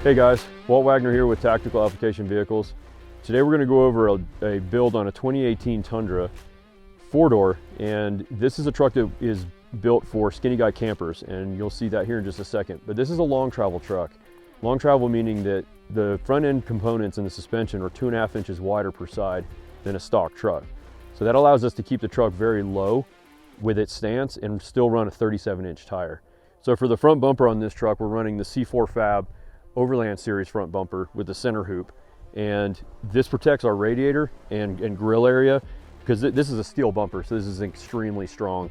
Hey guys, Walt Wagner here with Tactical Application Vehicles. Today we're going to go over a build on a 2018 Tundra 4-door, and this is a truck that is built for skinny guy campers, and you'll see that here in just a second. But this is a long travel truck. Long travel meaning that the front end components and the suspension are 2.5 inches wider per side than a stock truck. So that allows us to keep the truck very low with its stance and still run a 37-inch tire. So for the front bumper on this truck, we're running the C4 Fab Overland series front bumper with the center hoop, and this protects our radiator and grill area because this is a steel bumper, so this is extremely strong,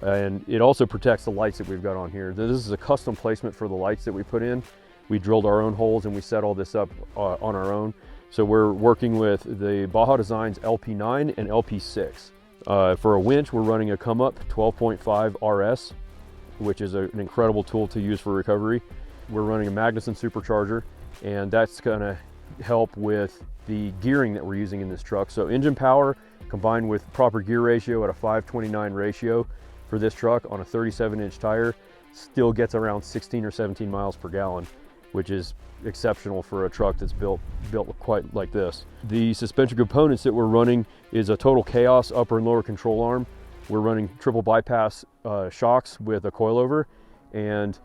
and it also protects the lights that we've got on here. This is a custom placement for the lights that we put in. We drilled our own holes and we set all this up on our own. So we're working with the Baja Designs LP9 and LP6. For a winch, we're running a come up 12.5 RS, which is an incredible tool to use for recovery. We're running a Magnuson supercharger, and that's gonna help with the gearing that we're using in this truck. So engine power combined with proper gear ratio at a 5:29 ratio for this truck on a 37-inch tire still gets around 16 or 17 miles per gallon, which is exceptional for a truck that's built quite like this. The suspension components that we're running is a Total Chaos upper and lower control arm. We're running triple bypass shocks with a coilover, and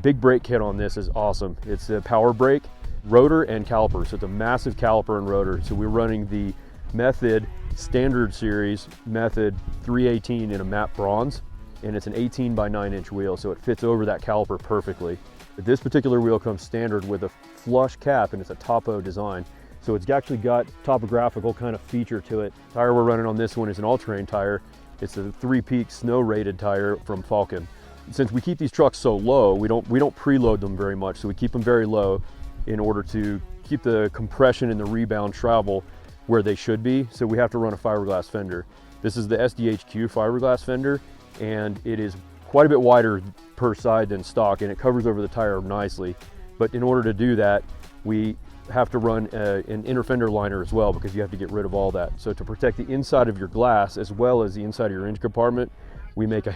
big brake kit on this is awesome. It's a power brake, rotor, and caliper. So it's a massive caliper and rotor. So we're running the Method Standard Series Method 318 in a matte bronze, and it's an 18 by 9-inch wheel, so it fits over that caliper perfectly. But this particular wheel comes standard with a flush cap, and it's a topo design. So it's actually got topographical kind of feature to it. The tire we're running on this one is an all-terrain tire. It's a 3-peak snow-rated tire from Falken. Since we keep these trucks so low, we don't preload them very much, so we keep them very low in order to keep the compression and the rebound travel where they should be. So we have to run a fiberglass fender. This is the SDHQ fiberglass fender, and it is quite a bit wider per side than stock, and it covers over the tire nicely. But in order to do that, we have to run an inner fender liner as well, because you have to get rid of all that. So to protect the inside of your glass as well as the inside of your engine compartment, we make a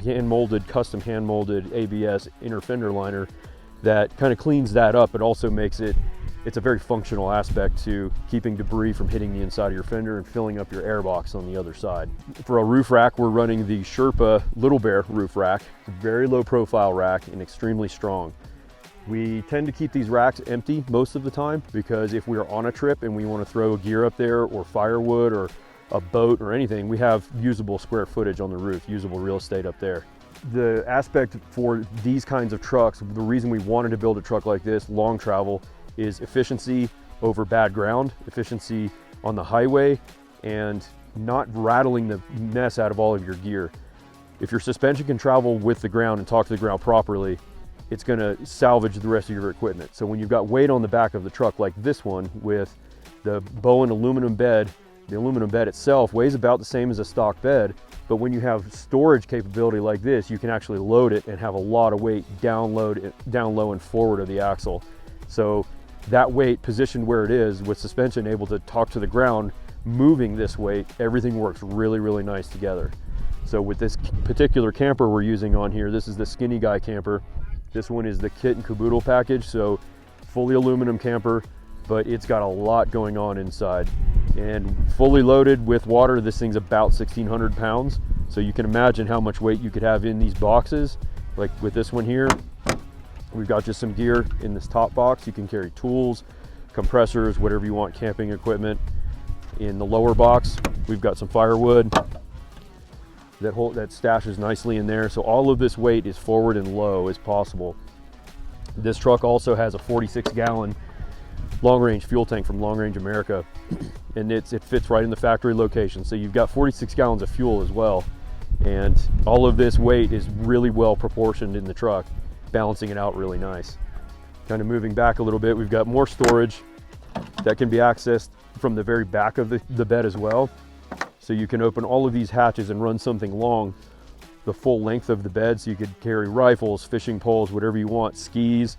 custom hand-molded ABS inner fender liner that kind of cleans that up. It also makes it's a very functional aspect to keeping debris from hitting the inside of your fender and filling up your airbox on the other side. For a roof rack, we're running the Sherpa Little Bear roof rack. It's a very low profile rack and extremely strong. We tend to keep these racks empty most of the time, because if we are on a trip and we want to throw gear up there or firewood or a boat or anything, we have usable square footage on the roof, usable real estate up there. The aspect for these kinds of trucks, the reason we wanted to build a truck like this, long travel, is efficiency over bad ground, efficiency on the highway, and not rattling the mess out of all of your gear. If your suspension can travel with the ground and talk to the ground properly, it's gonna salvage the rest of your equipment. So when you've got weight on the back of the truck like this one with the Bowen aluminum bed, the aluminum bed itself weighs about the same as a stock bed, but when you have storage capability like this, you can actually load it and have a lot of weight down low and forward of the axle. So that weight positioned where it is with suspension able to talk to the ground, moving this weight, everything works really, really nice together. So with this particular camper we're using on here, this is the skinny guy camper. This one is the kit and caboodle package, so fully aluminum camper, but it's got a lot going on inside. And fully loaded with water, this thing's about 1,600 pounds. So you can imagine how much weight you could have in these boxes. Like with this one here, we've got just some gear in this top box. You can carry tools, compressors, whatever you want, camping equipment. In the lower box, we've got some firewood that stashes nicely in there. So all of this weight is forward and low as possible. This truck also has a 46-gallon long-range fuel tank from Long Range America, and it fits right in the factory location. So you've got 46 gallons of fuel as well, and all of this weight is really well proportioned in the truck, balancing it out really nice. Kind of moving back a little bit, we've got more storage that can be accessed from the very back of the bed as well. So you can open all of these hatches and run something long the full length of the bed, so you could carry rifles, fishing poles, whatever you want, skis,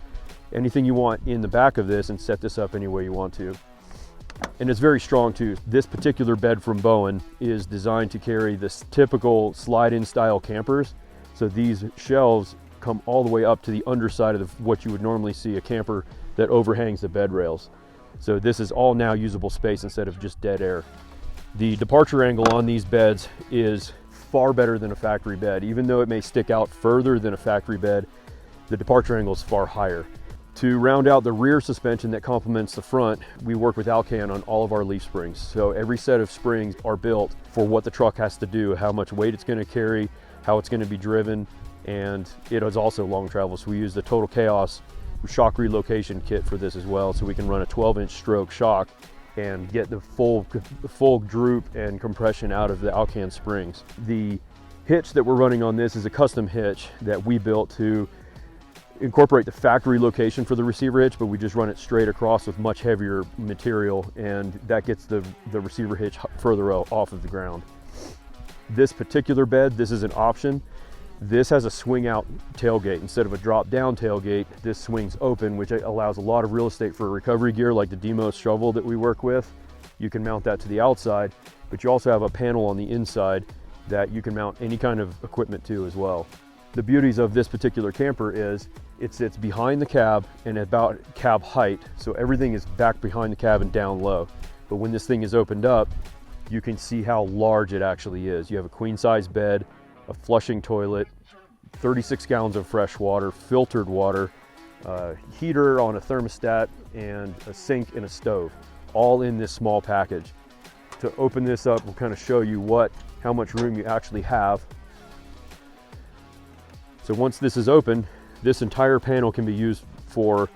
anything you want in the back of this, and set this up any way you want to. And it's very strong too. This particular bed from Bowen is designed to carry this typical slide-in style campers. So these shelves come all the way up to the underside of what you would normally see a camper that overhangs the bed rails. So this is all now usable space instead of just dead air. The departure angle on these beds is far better than a factory bed. Even though it may stick out further than a factory bed, the departure angle is far higher. To round out the rear suspension that complements the front, we work with Alcan on all of our leaf springs. So every set of springs are built for what the truck has to do, how much weight it's going to carry, how it's going to be driven, and it is also long travel. So we use the Total Chaos shock relocation kit for this as well, so we can run a 12-inch stroke shock and get the full droop and compression out of the Alcan springs. The hitch that we're running on this is a custom hitch that we built to incorporate the factory location for the receiver hitch, but we just run it straight across with much heavier material, and that gets the receiver hitch further off of the ground. This particular bed, this is an option. This has a swing out tailgate. Instead of a drop down tailgate, this swings open, which allows a lot of real estate for recovery gear like the Demos shovel that we work with. You can mount that to the outside, but you also have a panel on the inside that you can mount any kind of equipment to as well. The beauties of this particular camper is it sits behind the cab and about cab height, so everything is back behind the cab and down low. But when this thing is opened up, you can see how large it actually is. You have a queen size bed, a flushing toilet, 36 gallons of fresh water, filtered water, heater on a thermostat, and a sink and a stove, all in this small package. To open this up, we'll kind of show you how much room you actually have. So once this is open, this entire panel can be used for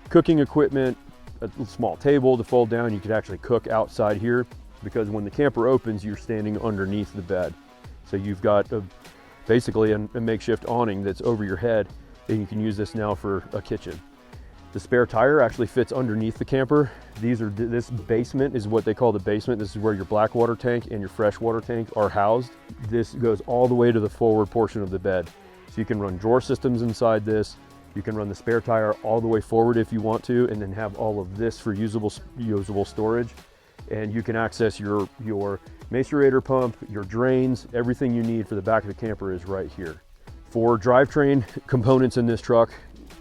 cooking equipment, a small table to fold down. You could actually cook outside here, because when the camper opens, you're standing underneath the bed. So you've got basically a makeshift awning that's over your head, and you can use this now for a kitchen. The spare tire actually fits underneath the camper. This basement is what they call the basement. This is where your black water tank and your fresh water tank are housed. This goes all the way to the forward portion of the bed. So you can run drawer systems inside this. You can run the spare tire all the way forward if you want to, and then have all of this for usable storage. And you can access your macerator pump, your drains, everything you need for the back of the camper is right here. For drivetrain components in this truck,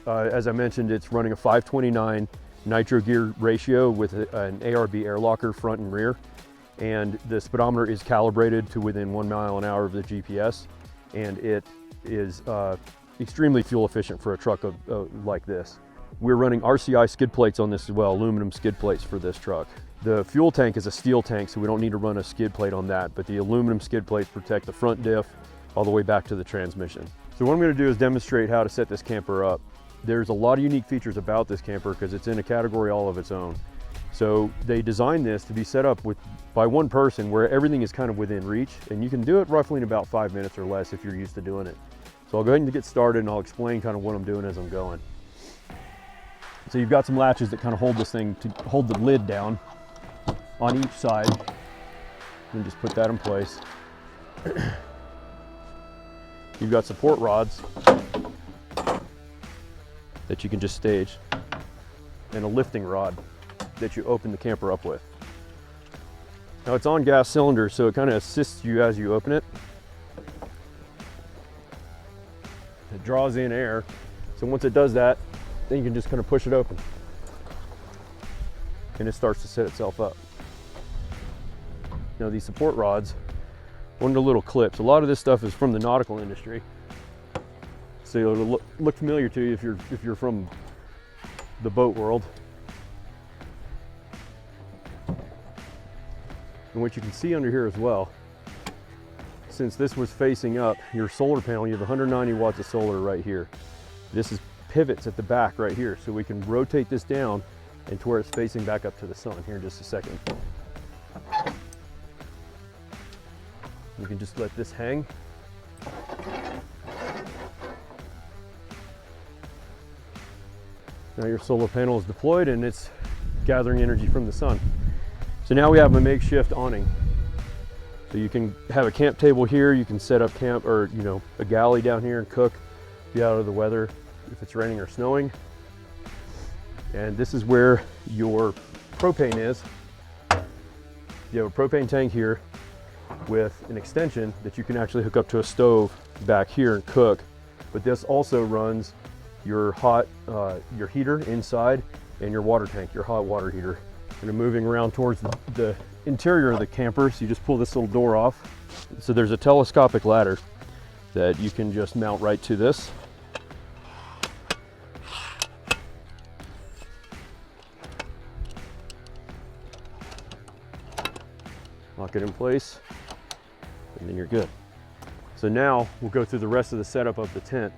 as I mentioned, it's running a 529 nitro gear ratio with an ARB air locker front and rear. And the speedometer is calibrated to within 1 mile an hour of the GPS. And it is extremely fuel efficient for a truck like this. We're running RCI skid plates on this as well, aluminum skid plates for this truck. The fuel tank is a steel tank, so we don't need to run a skid plate on that, but the aluminum skid plates protect the front diff all the way back to the transmission. So what I'm going to do is demonstrate how to set this camper up. There's a lot of unique features about this camper because it's in a category all of its own. So they designed this to be set up by one person where everything is kind of within reach, and you can do it roughly in about 5 minutes or less if you're used to doing it. So I'll go ahead and get started, and I'll explain kind of what I'm doing as I'm going. So you've got some latches that kind of hold this thing to hold the lid down on each side, and just put that in place. You've got support rods that you can just stage, and a lifting rod that you open the camper up with. Now it's on gas cylinder, so it kind of assists you as you open it. It draws in air, so once it does that, then you can just kind of push it open, and it starts to set itself up. Now these support rods, one of the little clips, a lot of this stuff is from the nautical industry, so it'll look familiar to you if you're from the boat world. And what you can see under here as well, since this was facing up, your solar panel, you have 190 watts of solar right here. This is pivots at the back right here, so we can rotate this down and to where it's facing back up to the sun here in just a second. You can just let this hang. Now your solar panel is deployed and it's gathering energy from the sun. So now we have a makeshift awning. So you can have a camp table here, you can set up camp or a galley down here and cook, be out of the weather if it's raining or snowing. And this is where your propane is. You have a propane tank here with an extension that you can actually hook up to a stove back here and cook. But this also runs your heater inside, and your water tank, your hot water heater. And I'm moving around towards the interior of the camper, so you just pull this little door off. So there's a telescopic ladder that you can just mount right to this. Lock it in place, and then you're good. So now we'll go through the rest of the setup of the tent.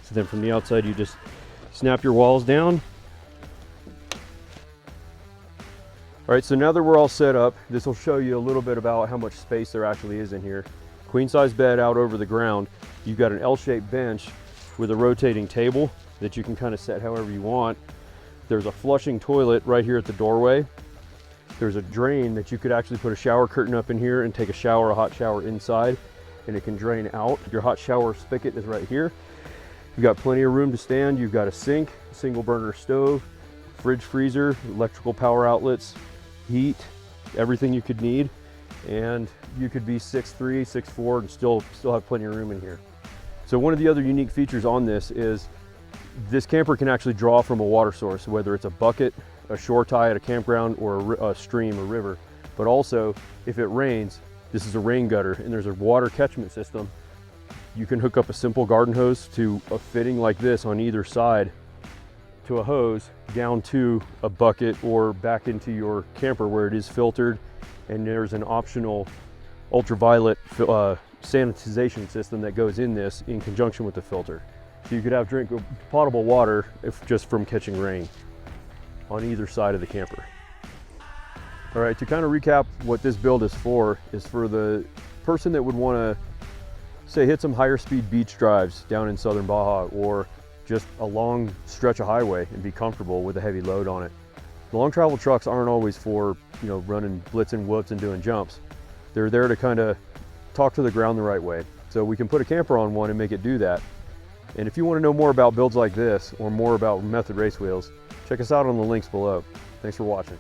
So then from the outside, you just snap your walls down. All right, so now that we're all set up, this will show you a little bit about how much space there actually is in here. Queen size bed out over the ground. You've got an L-shaped bench with a rotating table that you can kind of set however you want. There's a flushing toilet right here at the doorway. There's a drain that you could actually put a shower curtain up in here and take a shower, a hot shower inside, and it can drain out. Your hot shower spigot is right here. You've got plenty of room to stand. You've got a sink, single burner stove, fridge, freezer, electrical power outlets, heat, everything you could need. And you could be 6'3", 6'4", and still have plenty of room in here. So one of the other unique features on this is this camper can actually draw from a water source, whether it's a bucket, a shore tie at a campground, or a stream or river. But also, if it rains, this is a rain gutter, and there's a water catchment system. You can hook up a simple garden hose to a fitting like this on either side to a hose down to a bucket or back into your camper where it is filtered, and there's an optional ultraviolet sanitization system that goes in this in conjunction with the filter. So you could have drink potable water just from catching rain on either side of the camper. All right, to kind of recap what this build is for the person that would want to, say, hit some higher speed beach drives down in southern Baja, or just a long stretch of highway and be comfortable with a heavy load on it. The long travel trucks aren't always for, running blitz and whoops and doing jumps. They're there to kind of talk to the ground the right way. So we can put a camper on one and make it do that. And if you want to know more about builds like this or more about Method race wheels, check us out on the links below. Thanks for watching.